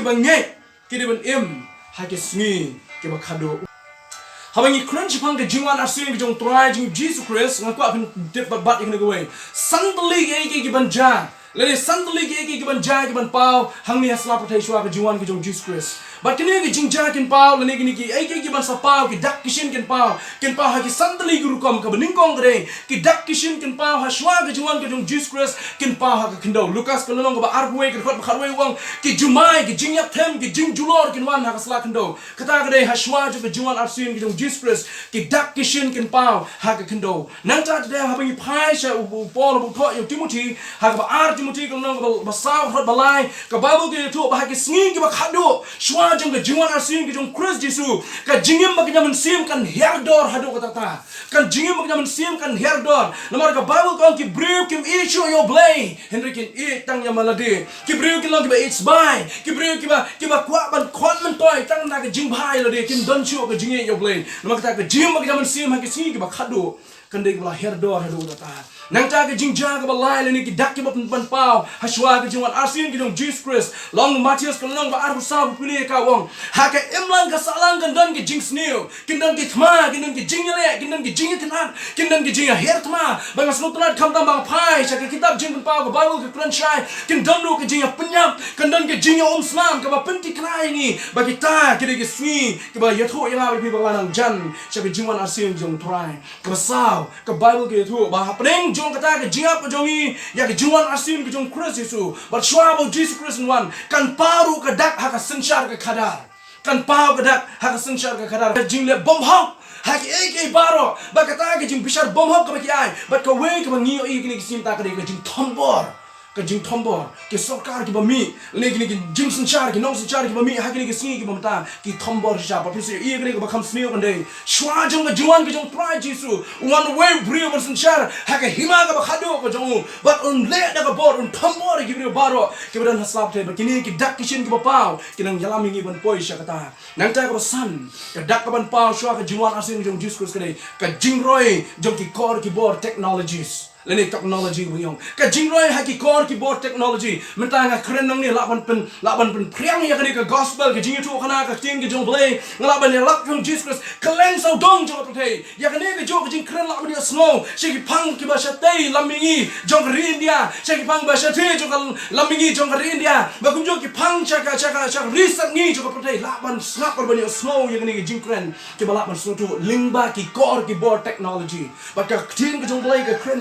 Bangeit kidei ban hake Sngi ke Bakhatduh habangi kren chipang ke jingwan asin ke jong try jing Jesus Christ ngaku apin dip bat ikne gowe sandali ke banja lele sandali ke banja ke ban pau hangni hasla pathai shwa ke jingwan ke jong Jesus Christ but kini ke jingja ken pau lele kini ke ban sa pau ke dak kishin ken pau ha ke sandali guru kom ke beningkong gre ke dak kishin ken pau ha shwa ke jingwan ke jong Jesus Christ ken pau ha ke kendo Lucas ke lonong ke ba arwe ke khot kharwe wang ke jumai ke jingyap them ke jing julor ken wan ha ke sla kendo kata gre ha shwa ke jingwan asin ke jong Jesus Christ ki dak kishin kin pau ha ka kendo nang ta de ha bang pai sha u Paul bu tho yo Timothy ha ka ar Timothy ko nang ba saw hot balai ka Bible ke tu ba ha ki Sngi ki Bakhatduh shwa jong ke jingwan asin ki jong Christ Jesus ka jingim ba ka sim kan herdor hadu ka ta kan jingim ba ka sim kan herdor namar ka Bible ko ki brew kim issue yo blay Henry kin tang ya malade ki brew ki long ki ba it's by ki brew ki ba kwa ban khon man toy tang na ka jing bhai la de kin don chu ka jingi yo blay namar ka ke jim ba ka sim ha ki Sngi ki Bakhatduh kan de ba herdor hadu ta nang ta ke jingja ka ba lai le ni ki dak ki ba ban pau ha shwa ke jingwan asin ki jong Jesus Christ long Matthias ka long ba ar sa bu pili ka wong ha ka imlang ka salang kan don ki jing sneu kin don ki thma kin don ki jingle kin don ki jing tna kin don ki jing her thma ba ngas no tna kham tam ba phai cha ke kitab jing ban pau ka Bible ke kran shai kin don no ke jing penyap kan don ki jing slam ka ba penti krai ni ba ki ta ki de ki Sngi ki ba yatho ya ba pi ba nang jan cha ke jingwan asin jong try ka sao ka Bible ke thu ba hapring jong kata ke jingap jongi ya ke jingwan asin ke jong Christ Yesu but shwa bo Jesus Christ one kan paru ka dak ha ka sanshar ka khadar kan pau ka dak ha ka sanshar ka khadar jingle bom hok ha ke baro ba kata ke jing bishar bom hok ka ba ki ai but ka we ka ngi i ki sim ta ka de ka jing thombor ka jing thombor ke sarkar ki ba mi le ki jing sanshar ki nong sanshar ki ba mi ha ki Sngi ki ba mata ki thombor sha ba phise i ki ba kham sneo kan de shwa jong ka jingwan ki jong try Jesus one way brio ba sanshar ha ka hima ka Bakhatduh ka jong but un le da ka bor un thombor ki brio baro ki ba haslap the ba kini ki dak kishin ki ba pau ki nang yalam ngi ban poi sha kata nang ta ka san ka dak ka ban pau shwa ka jingwan asin jong Jesus Christ ka jing roi jong ki kor ki bor technologies lene technology buyong ka jingroi ha ki kor ki bor technology menta nga kren nang ni laban pen priang ya ka gospel ka jingi tu khana ka tin ki jong blay ngalaban ya lak jong Jesus Christ kaleng so dong jong protei ya ka ne ka jong jing kren laban ya snow she ki pang ki ba sha tei lamingi jong ri india she ki pang ba sha the jong lamingi jong ri india ba kum jong ki pang cha risat ngi jong protei laban snap ban ya snow ya ka ne jing kren ki ba laban so tu lingba ki kor ki bor technology ba ka tin ki jong blay ka kren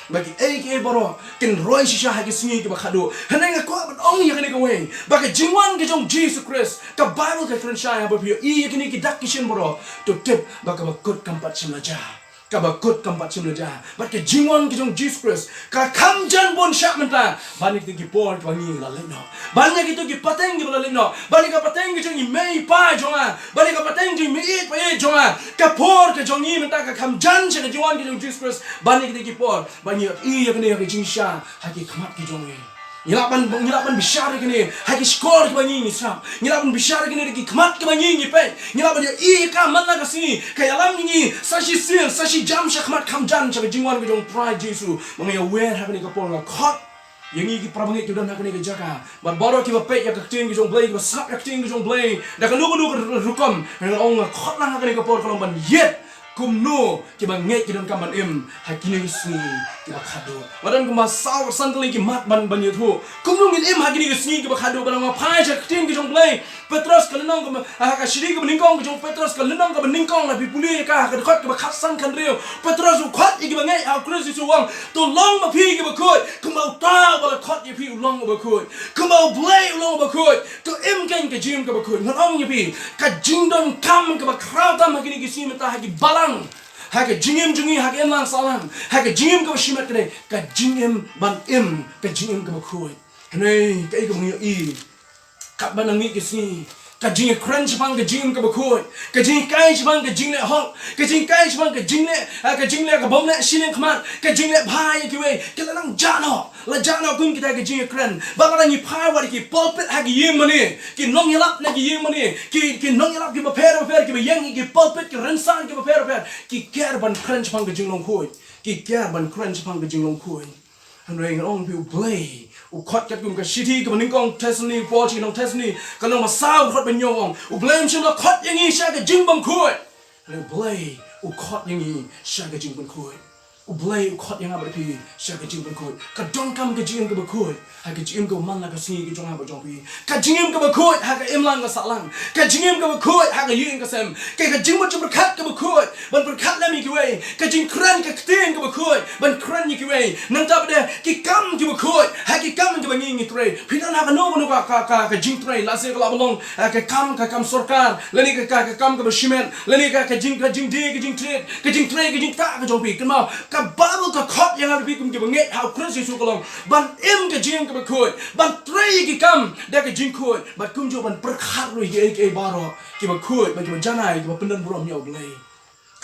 bagi ke baro kin roi shisha ha ki Sngi ki Bakhatduh hanai nga ko ban ong ya ka we bagi jingwan ki jong Jesus Christ ka Bible ka kren shai ba pio i ki ni ki dak kishin baro to tip ba ka ba kut kampat simlaja ka ba kut kampat simlaja ba ka jingwan ki jong Jesus Christ ka kham jan bon sha menta bani ki por ba ni la le no bani ki to ki pateng ki la le no bani ka pateng ki jong i mei pa jonga bani ka pateng ji mi i pa e jonga ka por ka jong i menta ka kham jan che ka jingwan ki jong Jesus Christ bani ki por bani i ya ki jing sha ha ki khamat ki jong i Ngilapan bishar kini haki skor ki banyi ni sam ngilapan bishar kini ki khamat ki banyi ni pe ngilapan i ka manna ka sini ka yalam ni sashi sin sashi jam sha khamat kham jan cha jingwan ki jong pride Jesus mangi aware ha ni ka por nga khot yangi ki prabangit ki dan ha ni ka jaka ba baro ki ba pe ya ka ting ki jong blay ki ba sap ya ting ki jong blay da ka lu rukom nga ong khot lang ha ni ka por ka ban yet Kumno ki Bangeit ki don kamban hakini Sngi ki Bakhatduh wadan kuma saw sandali ki mat ban yuthu Kumno ngin hakini Sngi ki Bakhatduh ban ma phai cha tin ki jong blay Petros ka lenong ka ha ka shiri ka ningkong ki jong Petros ka lenong ka ningkong la pipuli ka khot ki khat sang kan rio Petros u khot ki Bangeit au Christ su wang to long ma phi ki ba khot kumau ta ba khot ki phi long ba khot kumau blay long ba khot to ken ka jim ka ba khot ngong ni pi ka jingdon kam ka ba kraw tam hakini ki simta ha ki bala hake jingim jungi hake lang salang hake jingim ka shimat kre ka jingim ban ka jingim ka khoi nei ka i i ka banangi ki Sngi ka jing kren chpang ka jingim ka khoi ka jing kai chpang ka jingle hok ka jing kai chpang ka jingle ka bomle shilin khmat ka jingle bhai ki we ka lang jano la jano kum kita ka jing kren ba ka ni phai wa ki pulpit ha ki yim mani ki nong yalap na ki yim mani ki nong yalap ki ba fer ki ba yang ki pulpit ki rensan ki ba fer ki ker ban kren chpang ka jing long khoi ki ker ban kren chpang ka jing long khoi han reng ong piu blay khot kat kum ka city ka ning kong tesni po chi nong tesni ka nong ma sao khot ben yong blame shim la khot yang i sha ka jing bam khoi le blay khot yang i sha ka jing bam khoi blay khot yang ba pi sha ka jing bam khoi ka dong kam ka jing ka ba khoi ha ka jing ka man la ka sni ki jong ha ba jong pi ka jing ka ba khoi ha ka im lang ka sa lang ka jing ka ba khoi ha ka yin ka sem ka jing mo chum khat ka ba khoi ban par khat la mi ki wei ka jing kran ka kten ka ba khoi ban kran ni ki wei nang ta ba de ki kam ki ba khoi ha ki kam ki ba ngi ngi tre pi dan ha ka no no ka jing tre la se ka la bolong ka kam sarkar la ni ka kam ka ba shimen la ni ka jing de ka jing tre ka jing tre ka jing ta ka jong pi kan ma ka Bible ka khot yang abi kum ki ba nget how Christ Jesu ka long ban im ka jing ka ba khoi ban tre ki kam da ka jing khoi ban kum jo ban par khat ru ye ke baro ki ba khoi ba ki ba janai ki ba pendan brom yo blai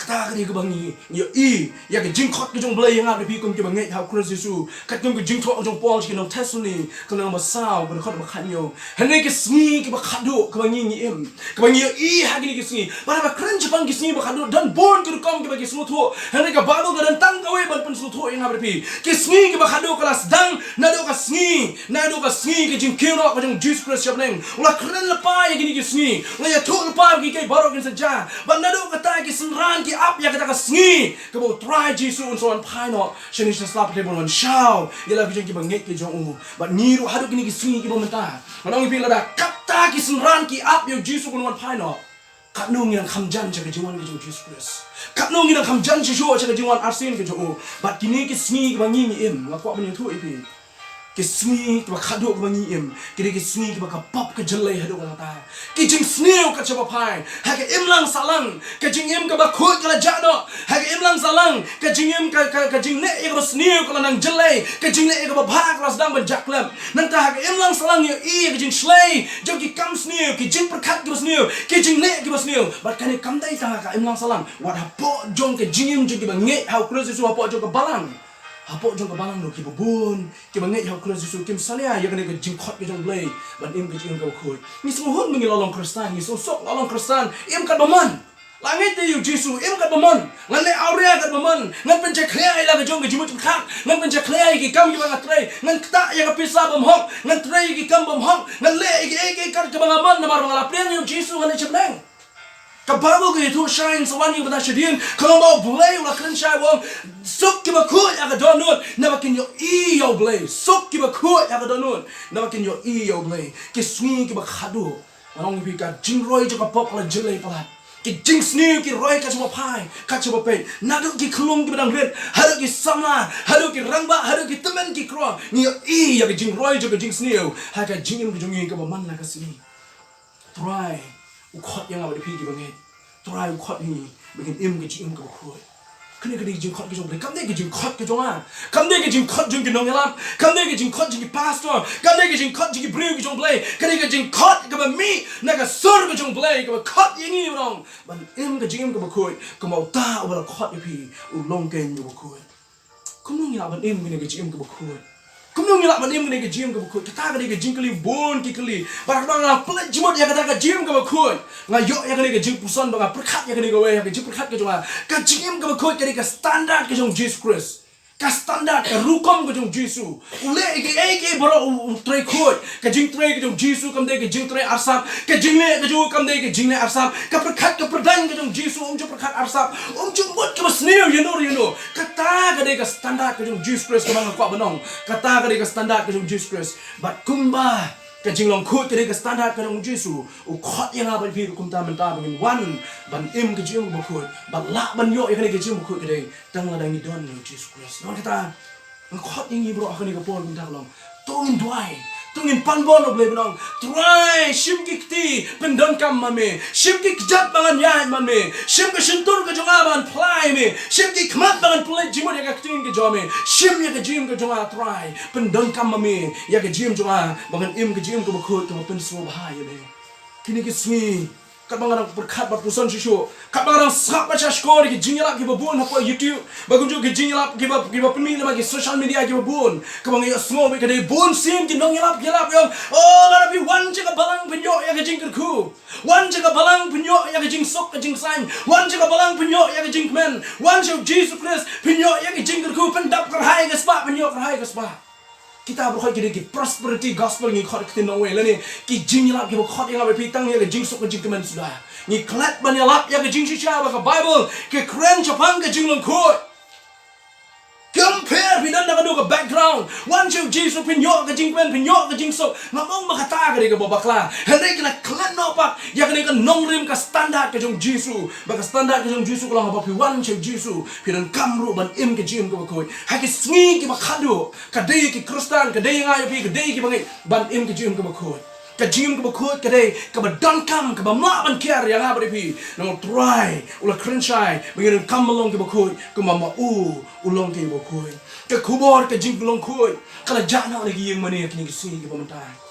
kata kali ke bangi yo I ya ke jing khot ke jong blai yang abi kum ki ba nget how Christ Jesu kat kum ke jing thok jong Paul ki no testimony ka no ma sao ba khot ba khan yo hane ke sngi ki ba khadu ka bangi ni im ka bangi yo I ha ki sngi ba ba kran jipang ki sngi ba khadu dan bon ki kom ki ba ki snu tho hane ka Bible ka dan tang ka we ban pen snu tho yang abi ki sngi ki ba khadu ka las dang na do ka sngi ki jing kiro ka jong Jesus Christ neng ula kran la pa ya ki sngi ula ya tho la pa ki ke baro ki sa ja ba na do ka ta ki snran ki up ya kata ka sngi ka bo try Jesus on so an pai no shini sa slap table on show ya la ki bang nget ki jong u but ni ru hadu ki sngi ki bo menta manong pi la da kapta ki snran ki up yo Jesus on pai no kat no ngi kham jan cha ka jiwan ki jong Jesus Christ kat no ngi kham jan chi sho cha ka jiwan arsin ki jong u but kini ki sngi ki bang ngi im wa ko ban thu ipi ki sngi ki ba khadu ki bang ngi im ki sngi ki ba ka pop ka jelai hadu ka ta ki jing sneo ka chaba pai ha ka im lang salang ka jing im ka ba khut ka la ja no ha ka im lang salang ka jing im ka jing ne ka ba sneo ka nang jelai ka jing ne ka ba bhak ras dang ba jaklam nang ta ha ka im lang salang yo I ka jing slay jo ki kam sneo ki jing prakhat ki ba sneo ki jing ne ki ba sneo but kan kam dai ta ka im lang salang wat ha po jong ka jing im jo ki ba nge how Christ Jesu ha po jo ka balang Apo jong ka balang no ki bubun ki bangai how Christ Jesu kim salia ya kan ka jing khot ki jong blai ban im ki jing ka khoi ni so hon mingi lolong Kristan ni so sok lolong Kristan im ka baman langit te yu Jesu im ka baman ngan le aurea ka baman ngan pen che khlia ila ka jong ki jimu khat ngan pen che khlia ki kam ki ba ngatrai ngan ta ya ka pisa bam hok ngan trai ki kam bam hok ngan le ki ka bangaman na mar bangala pen yu Jesu ngan chemneng ka Bible ki tu shine sawan yu bada shadin kalau mau blai ula kren shai wong sok ki ba khoi ya ka donut na ba kin yo I yo blai sok ki ba khoi ya ka donut na ba kin yo I yo blai ki swing ki ba khadu anong bi ka jing roi jo ka pop la jelai pala ki jing sni ki roi ka chuma pai ka chuma pe na do ki khlung ki badang red hado ki samla hado ki rangba hado ki temen ki kro ni yo I ya ka jing roi jo ka jing sni ha ka jing im ki jong ka ba man na ka sni try khot yang abi pi ki bangai try khot ni begin im ki jing ka khoi kene kene jing khot ki jong kam de ki jing khot ki jong a kam de ki jing khot jong ki nong lam kam de ki jing khot jing ki pastor kam de ki jing khot jing ki breu ki jong blai kene ki jing khot ka ba mi na ka sur ki jong blai ka ba khot yang ni rong ban im ka jing ka ba khoi ka mau ta ba khot pi u long ken yu ba khoi Kumno ya ban im ki jing ka ba khoi Kumno ngila ban im ki jing ka ba khoi ta ka ki jing kali bon ki kali ba ba nga plet jimot ya ka jing ka ba khoi nga yo ya ka jing pusan ba prakhat ya ka we ya ka jing prakhat ka jong ka jing ka ba khoi ka standard ka jong Jesus Christ ka standard ka rukom ka jong Jesus ule ke baro trai khoi ka jing trai ka jong Jesus kam de ka jing trai arsap ka jing le ka jong kam de ka jing le arsap ka prakhat ka pradang ka jong Jesus jo prakhat arsap jong bot ka sneo you know kata ka de ka standard ka jong Jesus Christ ka bang kwa banong kata ka de ka standard ka jong Jesus Christ but kumba ka jing long khut ka de ka standard ka jong Jesus u khot yang ba pi kum ta man ta bangin one ban im ka jing ba khut ban la ban yo ya ka de ka jing ba khut ka de tang la dang ni don ni Jesus Christ no kata khot yang ni bro ka ni ka pon kum ta long tong dwai tungin panbon of lebanong try shim ki kti pendon kam mame shim ki jat bangan ya mame shim ka shintur ka jonga ban plai me shim ki khmat bangan plai jimon ya ka ktin ka jome shim ya ka jim ka jonga try pendon kam mame ya ka jim jonga bangan im ka jim ka bakhut ka pen so bahai me kini ki swi kat bangarang berkhat bat pusan shisho kat bangarang sak baca skor ki jinglap ki babun apa YouTube bagun jo ki jinglap ki pemi nama ki social media ki babun ka bang yo small be ka dei bun sim ki nong yalap yong oh la bi wan jaga balang penyo ya ka jingker ku wan jaga balang penyo ya ka jing sok ka jing san wan jaga balang penyo ya ka jing men wan jo Jesus Christ penyo ya ka jingker ku pendap kerhai ka spa penyo kerhai ka spa kita berkhot kini ki prosperity gospel ni khot kita no way la ni ki jing lap ki khot yang abe pitang ya ke jing sok ke jing kemen sudah ni klat ban ya lap ya ke jing shisha ba ka bible ke kren chapang ke jing long khot compare pidan na kadu ka background one show Jesus pinyo ka jing kemen pinyo ka jing sok ngamong makata ka de ka babakla henry kena klan no pak ya kena ka nong rim ka standard ka jong Jesus ba ka standard ka jong Jesus ko lang ba pi one show Jesus pidan kamru ban im ke jing ko ko ha ki sngi ki Bakhatduh ka de ki Kristen ka de nga pi ka de ki bangai ban im ke jing ko ko ka jing ko ko ka de ka ba don kam ka ba ma ban kiar yang ha ba pi no try ula krenchai bangin kam malong ki ba ko ko ma ulong ki ba ko ka kubor ka jing long ko kala jana lagi yang mani ki sngi ki ba mantai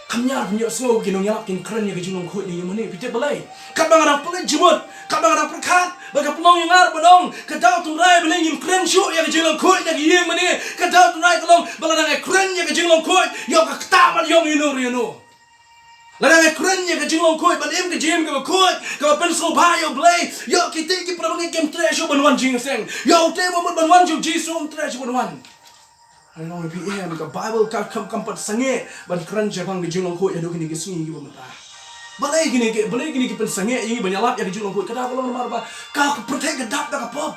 kamnya punya semua kinong yap kin keren ya kejung khoi ni mana pite balai kat bang orang pelai jemut kat bang orang perkat baga pelong yang ar badong ka dau tu rai balai yin keren shu ya kejung khoi ya yang mana ka dau tu rai kalong baladang keren ya kejung khoi yo ka taman yong ino ladang keren ya kejung khoi ban im kejim ka khoi ka pen so ba yo balai yo kite ki prabang kem treasure ban wan jing seng yo te mo ban wan ju jisu treasure ban wan I know if you am the Bible come pat sange ban kran jabang ge jingong ko ya do kini ge sungi ge bamata balai gini ke pen sange yi ban yalap ya ge jingong ko kada kolong mar ba ka protect ge dap da ka pop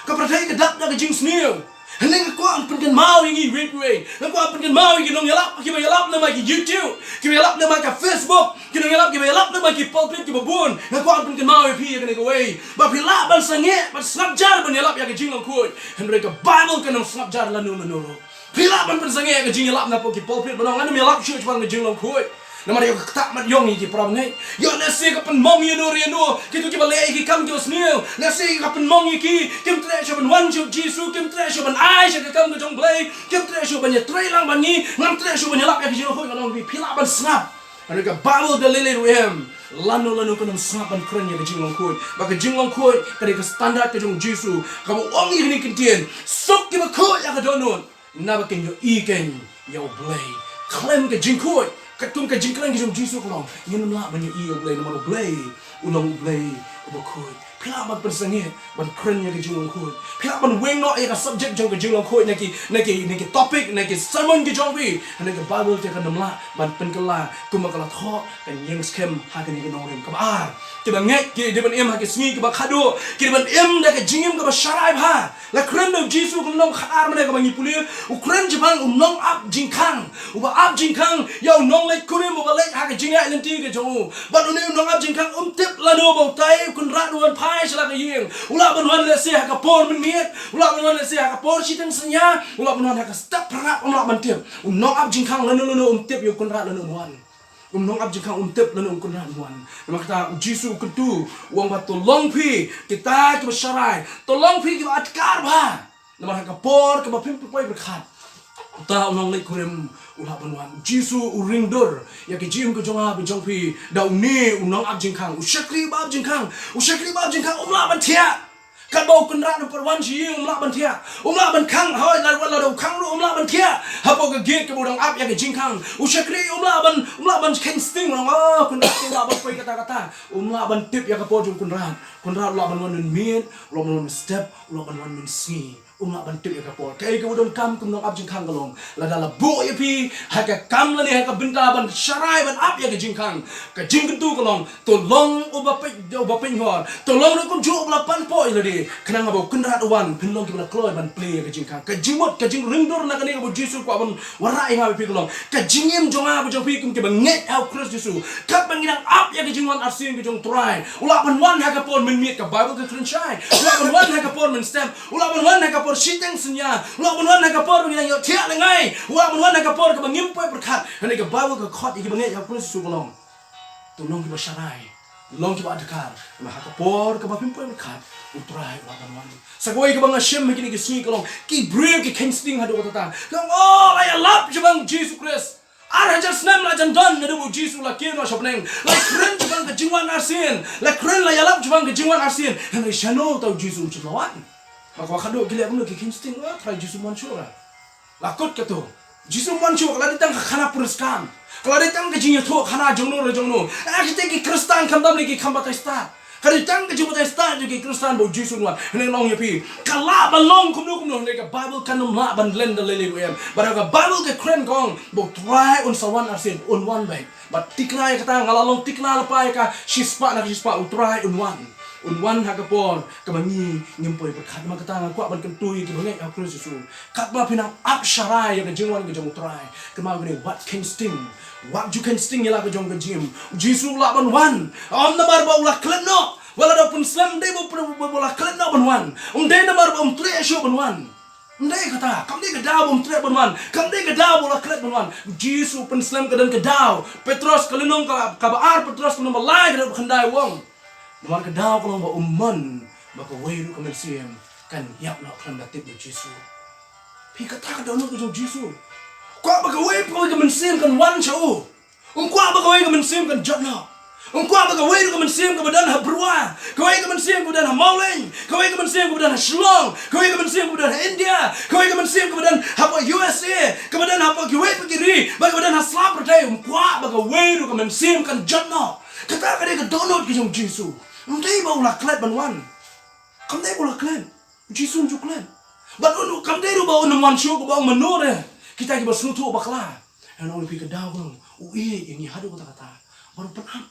ka protect ge dap da ge jing snil heneng ko am pen mau yi replay ko am pen mau yi nong yalap ki ba yalap na ma ki YouTube ki ba yalap na ma ka Facebook ki nong yalap ki ba yalap na ma ki pulpit ki ba bun ko am pen mau yi pi ge ge way ba pi la ban sange ban snapjar ban yalap ya ge jingong ko henry ka Bible ka nong snapjar la no Pilap ban pensange ke jing lap na po ki pulpit banong anu melap church ban jing long khoi nama dia tak mat yong ki pram ngai yo na se ka pen mong ye no ki tu ki balai ki kam ki snil na se ka pen mong ye ki kim tre sho ban wan chu Jesus kim tre sho ban ai sha ka kam ka jong blai kim tre sho ban ye tre lang ban ni ngam tre sho ban lap ya ki jing khoi banong bi pilap ban snap anu ka Bible de lele ruem lanu ka nam snap ban kren ye ka jing long khoi ba ka jing long khoi ka de ka standard ka jong Jesus ka mo ong ye ni kintien sok ki ba khoi ya ka donon nabakin yo iken yo blay klem ke jingkoi katum ke jingklan ke jong jisu kolong yin la ban yo i blay no blay ulong blay obakoi pila ban persange ban kren ya ke jingong khoi pila ban weng no ya subject jong ke jingong khoi naki topic naki sermon ke jong bi naki Bible te kan namla ban penkala kumakala tho kan yeng skem ha kan ni no rem ka ar ke banget ke de ban em ha ke sngi ke Bakhatduh ke ban em da ke jingim ke ba sharai ba la kren no jisu kum nong khar mane ka bangi puli ukren jibang nong up jingkang uba up jingkang yo nong le kurim uba le ha ke jinga lenti ke jong ban uni nong up jingkang tip la no ba tai kun rat wan pai sala ke yeng ula ban wan le se ha ka por min miet ula ban wan le se ha ka por shiteng senya ula ban wan ha ka step prangap ula ban tip nong up jingkang la no tip yo kun rat la no wan nong up jingkang tip la no kun rat wan makta jisu kutu wang ba tolong pi kita ke syarai tolong pi ke atkar ba nama ka por ke ba pim poi berkat ta nong le kurem ula banwan jisu uringdor ya ke jim ko jonga bi jong pi da uni unong ab jingkang ushakri ba jingkang umla ban thia kan bau kun rat per wan ji umla ban thia umla ban khang hoi la wala do khang ru umla ban thia ha po ke gate ke bodang ab ya ke jingkang ushakri umla ban ken sting rong kun rat umla ban poi kata umla ban tip ya ke po jong kun rat ula ban wan min ula ban wan step ula ban wan min sngi umla ban tip ya ke po kai ke bodong kam kum nong ab jingkang galong la dala bo ya pi ha ka kam la ni ha ka binta ban sharai ban ab ya ke jingkang ka jing tu galong tolong uba pe ngor tolong ro kum ju ula pan po ila di kenang abo kun rat wan pinlong ki bala kloi ban play ke jingkang ka jimot ka jing ringdor na kani abo jisu ko abon warai nga pi galong ka jingim jonga abo jong pi kum ke banget au Christ jisu ka banginang ab ya ke jingwan arsin ke jong try ula ban wan ha ka pon min miet ka Bible ke krenchai ula ban wan ha ka pon min stem ula ban wan ha ka por shiteng senya ula ban wan ha ka por banginang yo thia lengai ula ban wan ha ka por ka bangim poi berkat hani ka Bible ka khot ki banget ya Christ jisu galong tolong ki basharai long ki ba adkar ma ha ka por ka ba pim poi berkat utrai ula ban wan sagoi ka bang shem ki ni ki sngi galong ki brave ki kensting hadu ta kang oh I love jabang Jesus Christ Arajar senam la jandan nadu jisu la kino shopneng la kren jabang ke jingwan arsin la kren la yalap jabang ke jingwan arsin henry shano tau jisu chulawan maka Bakhatduh gile abnu ke kinsting la try jisu manchura la kot keto jisu manchu kala ditang khana puruskan kala ditang ke jingya tho khana jongno re jongno akite ki kristan khamdam ni ki khamba ka sta Kali tang ke jumpa stan juga Kristen bau Yesus wan. Heneng long yapi. Kala balong kumno heneng ke Bible kanum la ban lenda lele goyam. Bara ke Bible ke kren kong bau try un sawan arsin un one baik. But tikna ya kata ngalalong tikna lepai ka shispa utrai un one. Unwan hakapon kabangi ngimpoi berkat ma katanga kwa ban kentui ki bangai aku Yesus kat ma pinang apsharai ya jingwan ke jong try kema gini what can sting what you can sting ya la ke jong ke jim Yesus la ban wan am na bar ba ula klenno wala da pun slam de bo bola klenno ban wan de na bar ba tre sho ban wan ndai kata kam de ke daw bom tre ban wan kam de ke daw bola klet ban wan Yesus pun slam ke dan ke daw Petrus kelenong ka baar Petrus kelenong balai ke khandai wong Nomor kedua kalau bawa umman, baka weiru kemensiam kan yak nak kan datib Yesus. Pika tak ada nak kejong Yesus. Kau baka weiru kemensiam kan wan show. Kau baka weiru kemensiam kan jatna. Kau baka weiru kemensiam kebadan habrua. Kau weiru kemensiam kebadan hamauling. Kau weiru kemensiam kebadan Shillong. Kau weiru kemensiam kebadan India. Kau weiru kemensiam kebadan hapa USA. Kebadan hapa Kuwait pekiri. Baka kebadan haslap percaya. Kau baka weiru kemensiam kan jatna. Kata kadang kedonot kejong Yesus. Ndai ba ula klet ban wan. Kam dai ula klet. Jisun ju klet. Ban unu kam dai ba unu man shu ba menore. Kita ki basnu tu bakla. An ulu pi kedaw ko. Ui yang hadu kata-kata. Baru penam.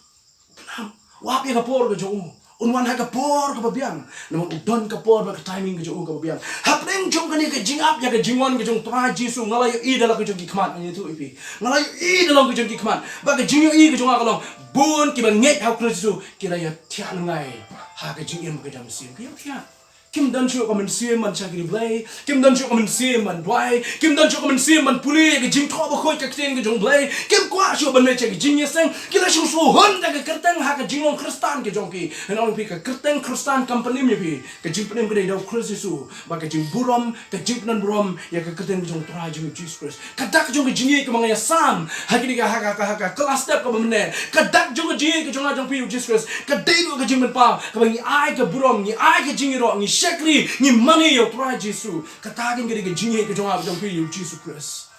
Wap ya kapor ke jong. Unwan ha kapor ke babiang. Namun udon kapor ba ke timing ke jong ke babiang. Hapleng jong kani ke jingap ya ke jingwan ke jong tra Jisu ngalayo i dalam ke jong ki kman ani tu ipi. Ngalayo i dalam ke jong ki kman. Ba ke jingyo i ke jong akalong. Bun ki banget hau Kristus kira ya tiak ngai ha ke jingim ke jam sim ki tiak kim dan chu komen sim man chakri blai kim dan chu komen sim man dwai kim dan chu komen sim man puli ke jing tho ba khoi ke ten ke jong blai kim kwa chu ban me che ke jing yeseng kila shu su hon da ke kerteng ha ke jingong Kristan ke jong ki henong pi ke kerteng Kristan company me pi ke jing penem ke dau Kristus ba ke jing burom ke jing nan burom ya ke kerteng ke jong tra jing Jesus Christ kadak jong ke jingi ke mangaya sam ha ki ga ha kelas step ke bamne kadak jong ke jingi ke jong jong pi Jesus Christ ke dei ke jing men pa ke bangi ai ke burom ni ai ke jingi ro ni shekri ni money yo try Jesu katagin gede ke jingi ke jong jong pi Jesus Christ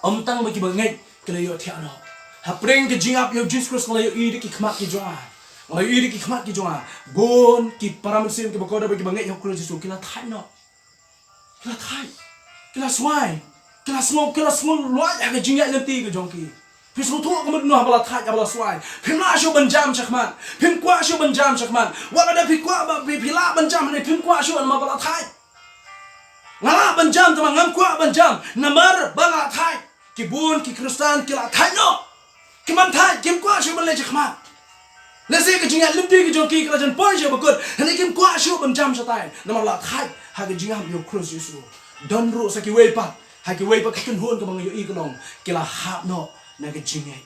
om tang ba ki bangai ke le yo thiano ha preng ke jingap yo Jesus Christ le yo i de ki khmat ki jong le i de ki khmat ki jong bon ki paramsin ke bakoda ba ki bangai yo Christ Jesu kila thai no kila thai kila swai kila small lo ya ke jingi nanti ke jong ki Pis rutu kamu nuh bala thai bala swai. Pim la shu banjam chakman. Pim kwa shu banjam chakman. Wala da pikwa ba pila banjam ne pim kwa shu ma bala thai. Ngala banjam tama ngam kwa banjam namar bala thai. Ki bun ki Kristen ki la thai no. Ki man thai kim kwa shu ban le chakman. Le se ke jinga limti ke joki ka jan poi shu bakut. Hane kim kwa shu banjam chatai. Namar la thai ha ke jinga yo Christ Yesu. Don ru sa ki wei pa. Ha ki wei pa ka kan hon ka bang yo I kolong. Ki la hap no na ke jingai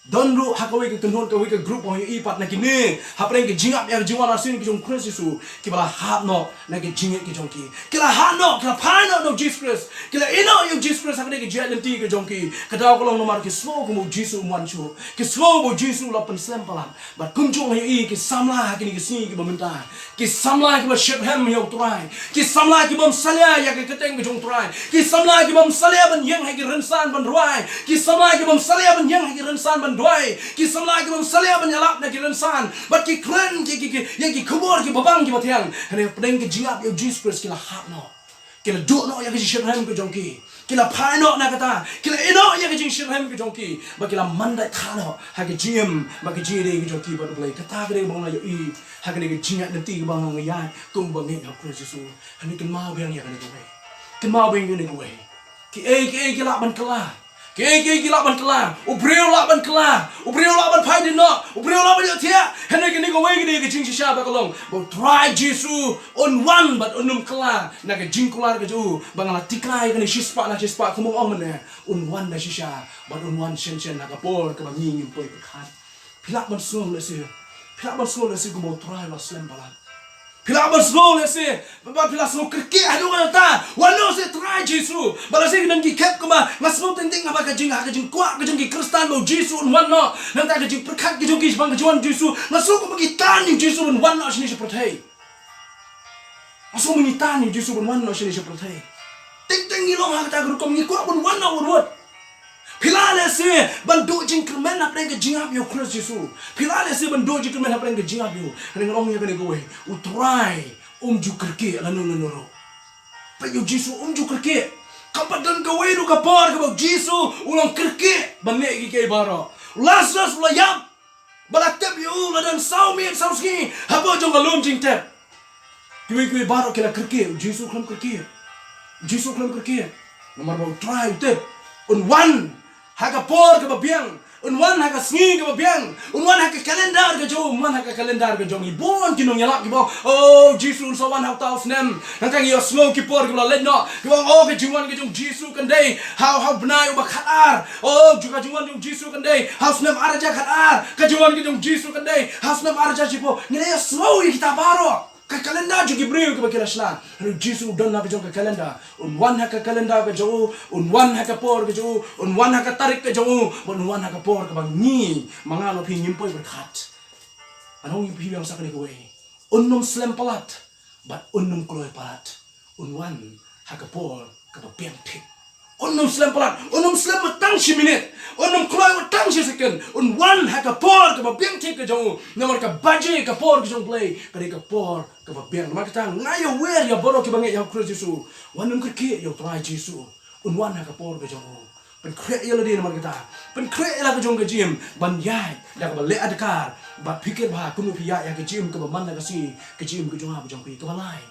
don ru hakawe ke tenhon kawe ke group on i pat na kini hapreng ke jingap ya jiwan asin ke jong Christ Yesu ki bala hap no na ke jingai ke jong ki kila han no kila pan no Jesus Christ kila ino yo Jesus Christ hakne ke jet lenti ke jong ki kadaw ko long nomar ke slow ko mo Jesus wan chu ke slow mo Jesus la pen slam palan but kum jong yo I ke samla hakni ke si ke bamenta ke samla ke ba shep hem yo try ke samla ke bam salya ya ke keteng ke jong try ke samla ke bam salya ban yang ha ke rensan ban ruai ke samla ke bam salya ban yang ha ke rensan ban doi ki samla ki bam salia ban yalap na ki rensan but ki kren ki yang ki kubur ki babang ki batiang hane pedeng ki jingap yo Jesus Christ ki la hap no ki la do no ya ki shirhem ki jongki ki la pai no na kata ki la ino ya ki shirhem ki jongki ba ki la mandai thano ha ki jim ba ki jide ki jongki ba blai kata ki bang na yo I ha ki jingat nanti ki bang ya kum bang ya Christ Yesu hane ki mau bang ya ki we ki mau bang ni we ki ki la ban kala Ke gila ban kela, ubreo la ban kela, ubreo la ban pai dino, ubreo la ban yo tia, hene ke ni ko we ke jing shisha ba kolong, bo try Jesu on one but onum kela, na ke jing kular ke ju, bangala tikai ke ni shispa na shispa kumong ong mene, on one na shisha, but on one shen na ka por ke ba nging poi ka. Pilak ban sung le si ko bo try la slem balan. Pilak ban sung le si, ba pilak sung kerke adu ka ta, wano se try Jesu, bala se nan ki kep ko ba, ngasmo ting ba ka jing kwa ka jing ki Kristen bo Jesu on one no, nang ta ka jing perkat ki jong ki bang ka juan Jesu, ngaso ko bagi tan ni Jesu on one no sini se prothei. Ngaso mo ni tan ni Jesu on one no sini se prothei. Ting ni long ha ta ko kom ni kwa on one no on what. Pilale se bandu jingkremen apa yang kejingap yo Kristus Yesus. Pilale se bandu jingkremen apa yang kejingap yo. Dengan orang yang kena gue. Utrai jukerke la no. Pa yo Yesus jukerke. Kapadan gue ru kapar kabau Yesus ulang kerke banek gi kay baro. Lazarus layap. Balatep yo la dan saumi sauski. Habo jong galum jingtep. Kui baro kila kerke Yesus klam kerke. Yesus klam kerke. Nomor bau try tep. Unwan haga por ke babiang, unwan haga sngi ke babiang, unwan haga kalendar ke jauh, unwan haga kalendar ke jauh. Ibon kinong yalak ke bawah. Oh Jesus sawan hau taus nem. Nangkang yo snow ke por ke bawah letno. Kibang oh ke jiwan ke jauh Jesus kendai. Hau benai ubah khatar. Oh juga jiwan jauh Jesus kendai. Hau snem araja khatar. Ke jiwan ke jauh Jesus kendai. Hau snem araja jipo. Nilai snow kita baru. Ka kalenda juga beriu ke bakila shlan. Lalu Yesus don nak jauh ke kalenda. Unwan hak kalenda ke jauh, unwan hak por ke jauh, unwan hak tarik ke jauh, unwan hak por ke bang ni mangalo pi nyimpoi berkat. Anong pi yang sakni kowe. Unnum slem palat, bat unnum kloy palat. Unwan hak por ke babiang tik. Unnum slem palat, unnum slem matang si minit, unnum kloy matang si second, unwan hak por ke babiang tik ke jauh. Nomor ke baje ke por ke jauh play, kari ke por ke babiang. Nomor kita ngayo wer ya boro ke Bangeit ya Kristus Yesus. Wanum kerke ya try Yesus. Unwan hak por ke jauh. Pen kre ya ladi nomor kita. Pen kre ya ke jauh ke jim. Ban yai ya ke bale adkar. Bat pikir bah kuno pia ya ke jim ke baman na kasi ke jim ke jauh ha jauh pi ke balai.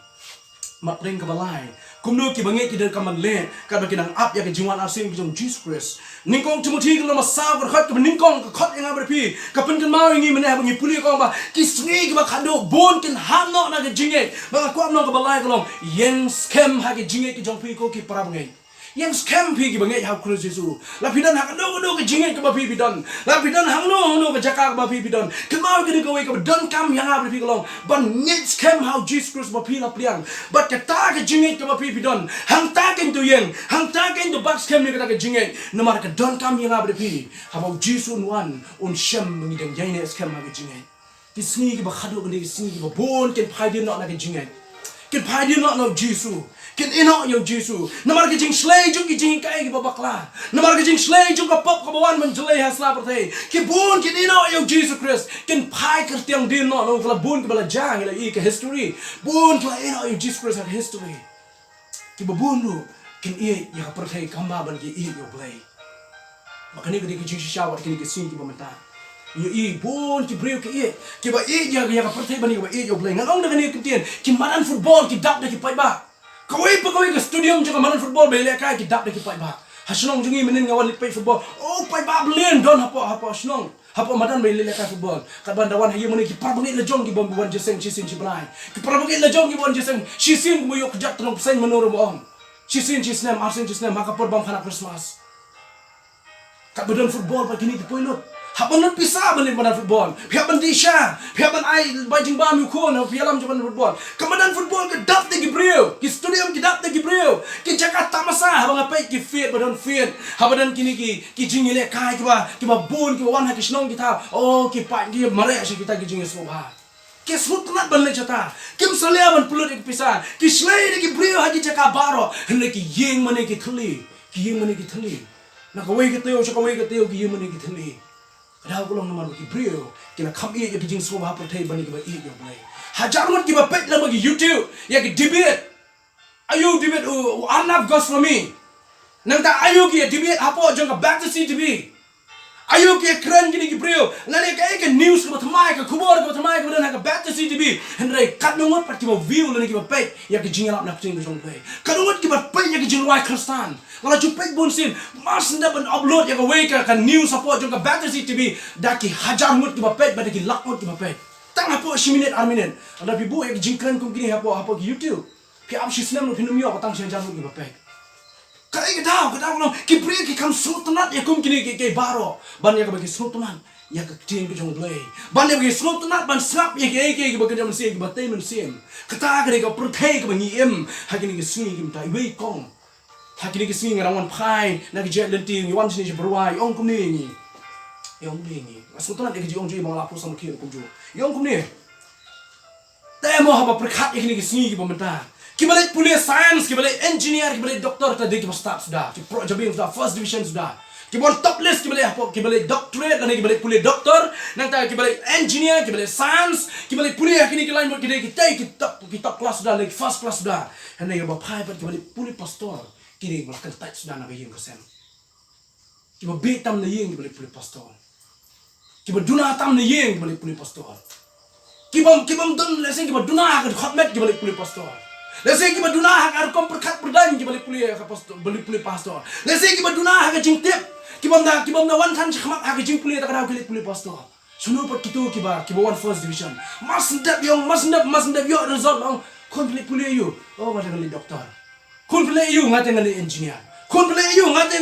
Mak pring ke balai. Kumno ki Bangeit ki der kaman le ka bakinang ap ya ke jiwan asim ke jong Jesus Christ. Ningkong Timothy ke lama sa berkhat ke ningkong ke khat yang berpi. Ka pen kan mau ngi meneh bangi puli kong ba ki Sngi ke Bakhatduh bon kin hamno na ke jinget. Ba ko amno ke balai ke long yen scam ha ke jinget ke jong pi ko ki para Bangeit. Yang scam pi ki Bangeit ha Kristus Yesus. Lapidan hak do ke jinget ke bapi bidon. Lapidan hangno ke jakak bapi bidon. Kemau ke ko ke don kam yang ha berpi ke long. Ban ngit scam ha Jesus Christ bapi la pliang. Bat ke ta ke jinget ke bapi bidon. Hang ta ken tu yen, hang ta ken tu bak scam ni ke ta ke jinget. Nomor ke don kam yang ha berpi. Ha bau Jesus wan un sham ngi den yaine scam ha ke jinget. Ki Sngi ke Bakhatduh ke Sngi ke bon ken phai din no na ke jinget. Ken phai din no Jesus. Ken ino yo Jesus. Namar ke jing slay jung ki jing kai ki babakla. Namar ke jing slay jung ka pop ka bawan man jelay hasla perthai. Ki bun ken ino yo Jesus Christ. Ken phai ker tiang din no no kala bun ke bala jang ila i ke history. Bun kala ino yo Jesus Christ hat history. Ki babun lu ken i ya ka perthai kamba ban ki i yo play. Makani ke jing shawat ke sin ki bamata. Yo i bun ki breu ke i. Ki ba i ya ka perthai ban ki ba i yo play. Ngang na kani kentien. Ki manan football ki dap na ki pai ba. Kawai ke stadium juga main football beli kai kita dapat kita pai Hasnong jungi menin ngawal pai football. Oh pai belian don apa hasnong. Apa madan beli kai football. Kat bandawan hayu menin ki Bangeit lejong ki bombuan jeseng cisin ciblai. Ki Bangeit lejong ki bon jeseng cisin muyuk kejak tenong pesen menurut bohong. Cisin cisnem arsen cisnem maka perbang kana Christmas. Kat badan football pagi ni di poilot. Haban pisah balik badan football. Pihak bandisha, pihak ban ai bajing bam yuko na pialam jaman football. Kemudian football ke dap te gibril, ki stadium ki dap te gibril. Ki Jakarta masa habang apai ki fit badan fit. Habadan kini ki jingile kai ki ba bun ki wan ha ki snong kita. Oh ki pa ki mare asy kita ki jingile soba. Ki sutnat ban le chata. Kim salia ban pulut ki pisah. Ki slay ki gibril ha ki Jakarta baro. Hne ki yeng mane ki thli. Ki yeng mane ki thli. Na kawai ki teo kawai ki teo ki yeng mane ki thli. Dah aku long nomor ki brio kina kham ye ki jing soba perthai bani ki ba i yo play hajar mon ki ba pet la bagi YouTube ya ki debate ayu debate anap goes for me nang ta ayu ki debate apo jong ka back to CTV ayu ki kran ki brio nani ka ek news ka thamai ka khubor ka thamai ka dan ka back to CTV hendrai kat nongot pat ki ba view la ki ba pet ya ki jing lap nak jing jong play kanongot ki ba pet ya ki jing wai kristan wala jupek bonsin mas nda ban upload ya ka way ka news support jong ka back to CTV daki hajar mut ki ba pet ba daki lak mut ki ba pet tang apo 10 minit ar minit ada bibu ya ki jing kran kum kini apo ki YouTube ki am shi snem no pinum yo ka tang shi hajar mut ki ba pet kai ka daw long ki bri ki kam sultanat ya kum kini ki baro ban ya ka bagi sultanat ya ka ting ki jong play ban ya bagi sultanat ban slap ya ki ba ka jam sim ki ba tay men sim kata ka ka perthai ka bangi em ha kini ki Sngi ki tai wei kong ha kini ki Sngi ngarawan phai na ki jet lenting wan sini berwai ong kum ni ong ni sultanat ya ki ong ji mangla pu sam ki kum ju ong kum ni temo ha ba perkhat ya kini ki Sngi ki bamenta ki balik pulis science ki balik engineer ki balik doktor tadi ki start sudah ki pro jabing sudah first division sudah Kibon top list kibale apa kibale doctorate kani kibale pulih doktor nang ta kibale engineer kibale science kibale pulih kini kilain buat kidei kita kelas dah lagi first class dah hendak ba pai pat kibale pulih pastor kini belakang tak sudah nak yang kesen kiba betam na yang kibale pulih pastor kiba duna tam na yang kibale pulih pastor kibam dun lesen kiba duna ka hotmet kibale pulih pastor lesen kiba duna ka kom perkat berdan kibale pulih ka pastor beli pulih pastor lesen kiba duna ka jingtip kibam na one time khmak ha ka jing pulih ta ka pulih pastor suno pat kitu kiba one first division masndap yo result ang kon pulih yo oh ngate ngali doktor kon pulih yo ngate ngali engineer kon pulih yo ngate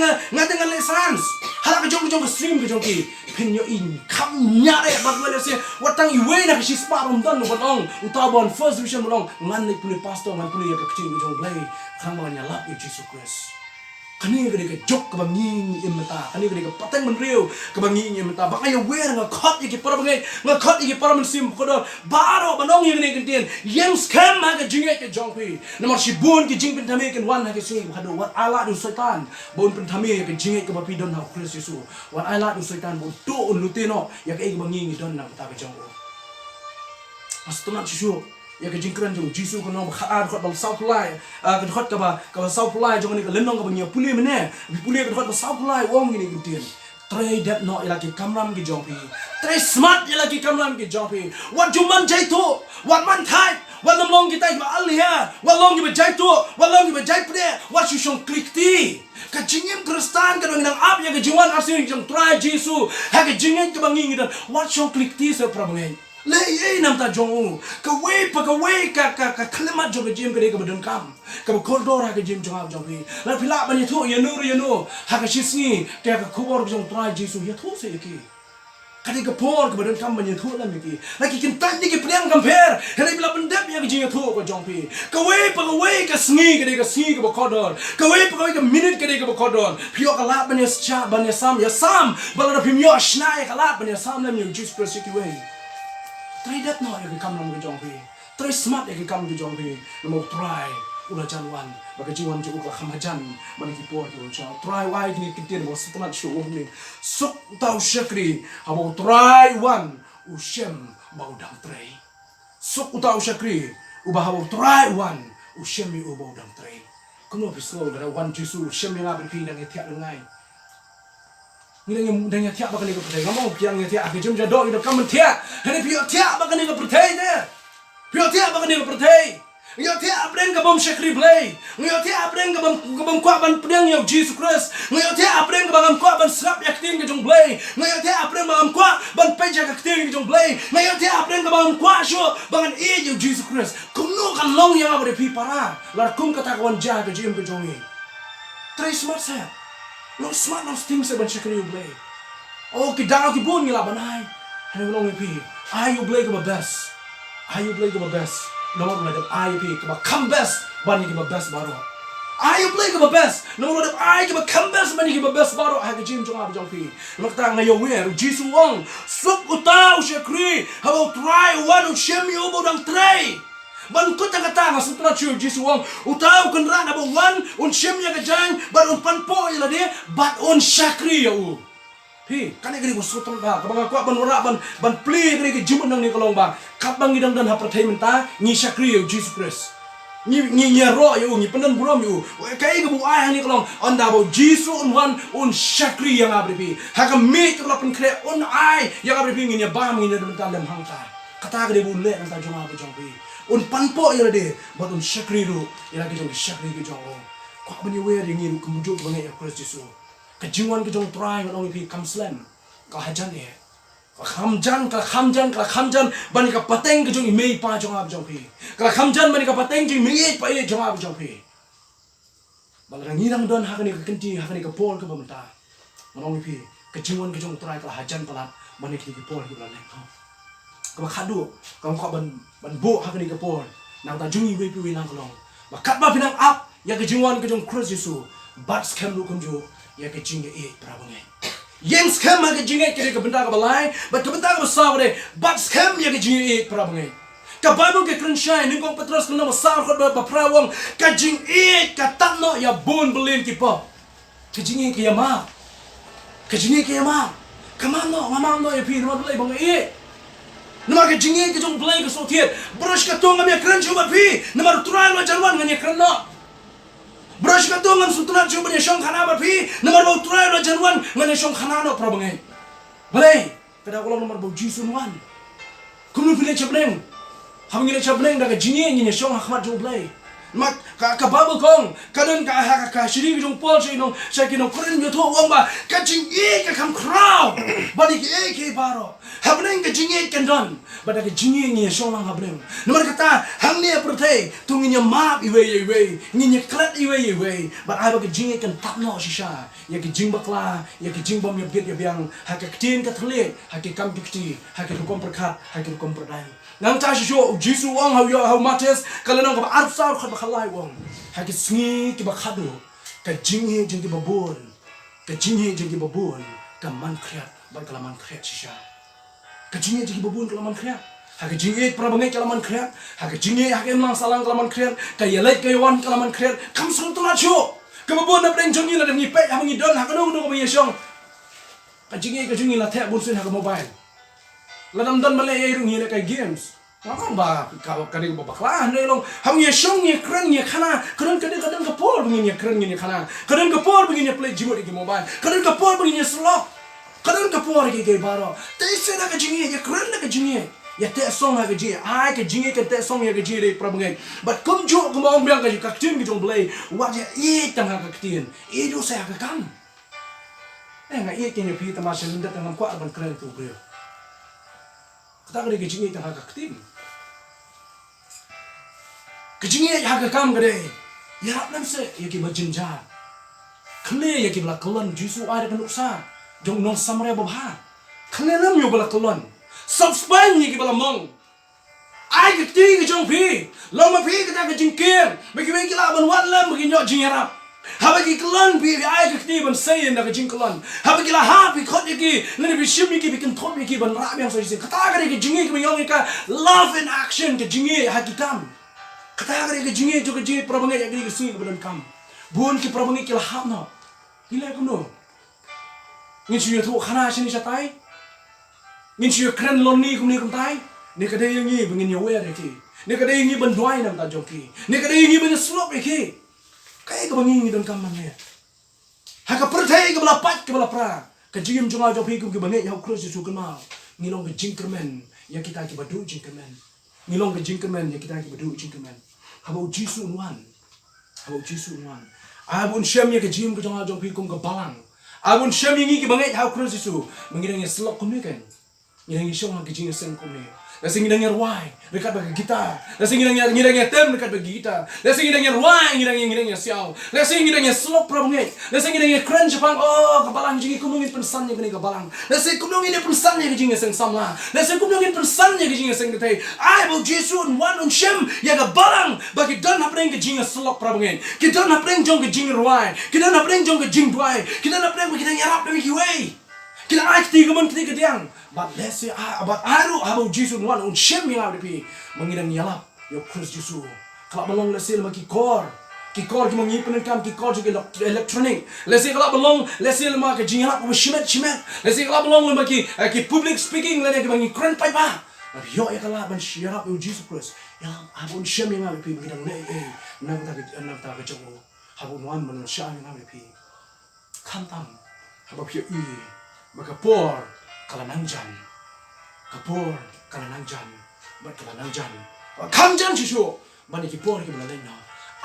ngali science hala ka jong ka stream ka jong ki pin yo in kam nyare bat wala se watang iwe na ka spa rom don no batong utabon first division bolong ngan pulih pastor ngan pulih ka kting jong play khang nya lap yo Jesus Christ kani gede ke jok ke bangi imta kani gede ke pateng menriu ke bangi imta bakay wer nga khot iki para bangai nga khot iki para mensim khodo baro banong yang ne kentien yang scam ha ke jinge ke jongpi nomor si bun ke jing pen thame ke wan ha ke sing hado wat ala du setan bun pen thame ke jinge ke bapi don ha Kristus Yesu wat ala du setan bu do un luteno ya ke bangi ngi don na ta ke jong astuna chisu ya ke jingkran jong jisu ko nom khaar khot bang saupulai ke khot ka ba saupulai jong ni ke lenong ka bang ya puli mene bi puli ke khot ba saupulai wong ni ke tray that no ila ki kamram ki jongpi tray smart ila ki kamram ki jongpi wat juman jaito wat man thai wat long ki tai ba alia wat long ki ba jaito wat long ki ba jai pre wat shu shong klik ti ka jingim kristan ka nang ap ya ke jiwan asin jong try jisu ha ke jingin ke bangi ngidan wat shong klik ti se problem le ye nam ta jong ka we ka klemat jong jim ka de ka badun kam ka koridor ha ka jim jong jong pi la phila ban ye thu ye no ha ka shisngi ka khobor jong try jisu ye thu se ki ka de ka por ka badun kam ban ye thu la mi ki la ki kin tan ni ki priang compare hele bila bandap ye ka jing ye thu ka jong pi ka we ka sngi ka de ka sngi ka koridor ka we ka minute ka de ka koridor pio ka la ban ye cha ban ye sam bala da pimyo shnai ka la ban ye sam la mi Jesus Christ ki we try that no ya kam nam ke jong pi try smart ya kam ke jong pi mo try ula janwan baka jiwan ju ka khamajan man ki por ko cha try why ni kitin mo sutna shu ni suk tau shakri abo try one u shem bau dam tray suk tau shakri u ba abo try one u shem mi u bau dam tray kuno pislo da one jisu shem mi nga pi nang etiak ngai ni nang etiak baka ni ko pray ngamo piang etiak ke jum jado ida kam etiak hene pi etiak baka ni ko pray de pi etiak baka ni ko pray yo etiak apreng ka bom shakri play yo etiak apreng ka bom kwa ban pedang yo Jesus Christ yo etiak apreng ka bam kwa ban slap yak ting ke jong play yo etiak apreng bam kwa ban peja ka ting ke jong play yo etiak apreng ka bam kwa sho bangan e yo Jesus Christ kumno kan long yang abre pi para lar kum kata kawan ja ke jim ke jong ni try smart sa no smart no sting se ban shakri play oh ki dang ki bun ngila banai hene long pi ai you play ka best ai you play ka best nomor ada ai pi ka come best ban ki best baro ai you play ka best nomor ada ai ka come best ban ki best baro ha ka jim jong ab jong pi mak ta ngayo wer jisu wong sup utau shakri how try one shemi obo dang tray ban ko ta kata nga sutra chu jisu wong utau kan ra na one un shem ya ka jang ban un panpo ila dia bat un shakri ya u pi kan gani ko sutra ba ka bang ko ban ora ban pli gani ke jimun nang ni kolong ba kap bang idang dan ha prathai menta ni shakri ya Jesus Christ ni ro yu ni pendan burom yu kai ga bu ai ni kolong onda bo jisu un one un shakri yang abri pi ha ka me ka la pen kre un ai yang abri pi ni ba mi ni dan lem hang ta kata ga de bu le nang ta jong ab jong pi un panpo ira de bat un shakri ru ira ke jong shakri ke jong ko bani we ri ni ku mujuk bangai ya Christ Jesu ka jiwan ke jong try ngong pi kam slam ka hajan e ka khamjan bani ka pateng ke jong mei pa jong ab jong pi ka khamjan bani ka pateng jong mei pa e jong ab jong pi balang ngirang don ha ka ni ka kenti ha ka ni ka pol ka bamta ngong pi ka jiwan ke jong try ka hajan palat bani ki pol ki la le ka Bakhatduh ka ko ban bo ha ni ka por nang ta jungi we pi nang kolong ba kat ba pinang up ya ke jingwan ke jong Christ Jesu bat scam lu kunjo ya ke jinge e prabangai yang scam ha ke jinge ke benda ka balai ba ke benda ka sa bare bat scam ya ke jinge e prabangai ka Bible ke krenshai ning kong Petrus kena sa khot ba prawang ka jing e ka tanno ya bon belin ki pa ke jinge ke ya ma Kejingi ke ma. Kamam no, mamam no epi nama belai bangai. Nama kejingi ke jong belai ke sotiet. Brush ka tong ngamia keren cuba pi. Nama turai lo janwan nganya keren no. Brush ka tong ngam sutuna cuba nya shong khana ba pi. Nama bau turai lo janwan nganya shong khana no pra bangai. Belai. Kada ulang nama bau jisun wan. Kumno pilih cableng. Haming pilih cableng dah kejingi nganya shong hakmat jong belai. Mak ka babu kong kadang ka shiri jong pol sei nong sai ki nong kren yo tho wang ba ka jing e ka kam crow ba ni ke baro habneng ka jing e kan don ba da ka jing e ngi shong lang habneng nomor kata hang ne protei tu ngi map iwe ngi klat iwe ba ai ba ka jing e kan tap no shisha ya ka jing bakla ya ka jing bom yo get ya biang ha ka tin ka thle ha ka kam dikti ha ka kom perkhat ha ka kom perdai nang ta shisho jisu wang how matters kalau nang ka arsa khat bakhalai wang ha ka sngi ki Bakhatduh ka jinghi jing ki babon ka jinghi jing ki babon ka man khriat ba ka man khriat shisha ka jinghi jing ki babon ka man khriat ha ka jinghi pra bangai ka man khriat ha ka jinghi ha ka man salang ka man khriat ka yalai ka yawan ka man khriat kam sung tla chu ka babon na breng jongi la ni pe ha ngi don ha ka no ko mi shong ka jinghi la the bun sin ha ka mobile la dam don male e rung hi la ka games Ngam ba kadang baklah ne long hang ye shong ye kren ye khana kadang ka por begini ye kren ye khana kadang ka por begini play jimot ke mobile kadang ka por begini slot kadang ka por ke baro te se na ka jingi ye kren na ka jingi ya te song ha ka ji ai ka jingi ka te song ye ka ji de prabangai but kum jo kum ong biang ka tin ki jong play wa je e tang ha ka tin e do sa ka kam nga e ke ne pi ta ma shin da tang kwa ban kren tu brio kata ka ke jingi tang ha ka tin Kejingi ya ka kam gade ya nam se ya ki majinja khle ya ki bla kolon jisu ai da nuksa jong nong samre ba bha khle nam yo bla kolon subspan ni ki bla mong ai ki ti ki jong pi long ma pi ka ta ka jing kiem ba ki wen ki la ban wan lam ki nyot jing yarap ha ba ki kolon pi ai ki ti ban say na ka jing kolon ha ba ki la ha pi khot ki na bi shim ki bi kan thot ki ban ra byang so si kata ka ki jingi ki yong ka love in action ki jingi ha ki kam kata kare ke jingi jo ke jingi prabangai ya ke singi ke badan kam bun ki prabangai ki lahap no nilai kumno ngin chiyo thu khana sini satai ngin chiyo kren lon ni kumni kum tai ne kade yangi bengin yo wer ki ne kade yangi ban dwai nam ta joki ne kade yangi ban slop ki kai ka bangi ni dan kam man ne ha ka perthai ke bala pat ke bala pra ka jingim jonga jo pi kum ki bangai ya cross su kuma ngilong ke jingkermen ya kita ki badu jingkermen ngilong ke jingkermen ya kita ki badu jingkermen habau jisu nuan abun syam ya ke jim ke jonga jong pi kum ke balang abun syam ngi ki bangai how cross su mengirang ya slok kum ni kan ngirang isong ke jing sen kum ni Nasi ngidang ya ruai dekat bagi kita. Nasi ngidang ya tem dekat bagi kita. Nasi ngidang ya ruai ngidang ya siau. Nasi ngidang ya slok prabangai. Nasi ngidang ya keren Jepang. Oh kabalang jingi kumungin pensannya kini kabalang. Nasi kumungin pensannya ke jingi seng samla. Nasi kumungin pensannya ke jingi seng detai. Ai bau Jesu wan un shem ya kabalang bagi dan hapreng ke jingi slok prabangai. Kita hapreng jong ke jingi ruai. Kita hapreng jong ke jing duai. Kita hapreng kita yarap demi kiwei. Kita ai ketiga man ketiga tiang. But let's say but aru habau Jesu wan un shem yang ada pi mengidang yalap yo Kristus Jesu. Kalau belong let's say lagi kor ki mangi penenkam ki kor juga elektronik. Let's say kalau belong let's say lama ke jingalap ko shimet. Let's say kalau belong lama ki public speaking lagi ke mangi keren pai ba. Tapi yo ya kalau ban syarap yo Jesu Kristus. Ya habau shem yang ada pi mengidang nak ta ke jogo. Habau wan man syam yang ada pi. Kantam habau pi maka por kalanang jan kapor kalanang jan bat kalanang jan kam jan chisu bani ki por ki bala na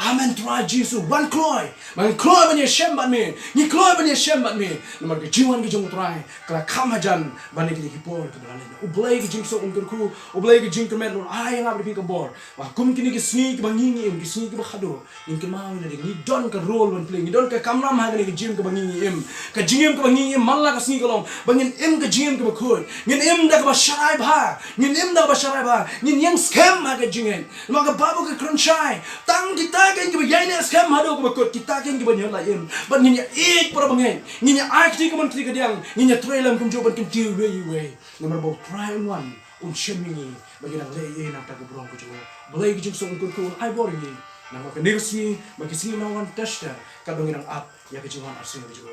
amen try Jesus one kloy man kloy bani shem bat me ni kloy bani shem bat me nomor ki jiwan ki jong try kala kam hajan bani ki por ki bala na ublay ki jing so ungkur ku ublay ki jing kemet lon ay ngab pi ka bor wa kum kini ki sngi ki bangi ni ki sngi ki Bakhatduh in ki mau na ni don ka role man play ni don ka kamram ha ni ki jim ka bangi ni ka jingem ka bangi malla ka sngi ka long bangin ka jingem ka bakhoy ngin da ka ba sharai ba ngin da ba sharai ba ngin yang scam ha ka jingen maka babu ka crunchai tang kita kan ki yai ne scam ha do ka bakot kita kan ki ban la ban ngin ya ek para bangen ngin ya ak ti ka man ti ka diang ngin ya trailer kum joban kum ti we nomor bo try one un shemini bagi na le na ta ka brong ko jo blai ki jing so ungkur ku ai bor ni na ka negsi bagi sini lawan testa ka dongin ang up ya ka jiwan arsin jo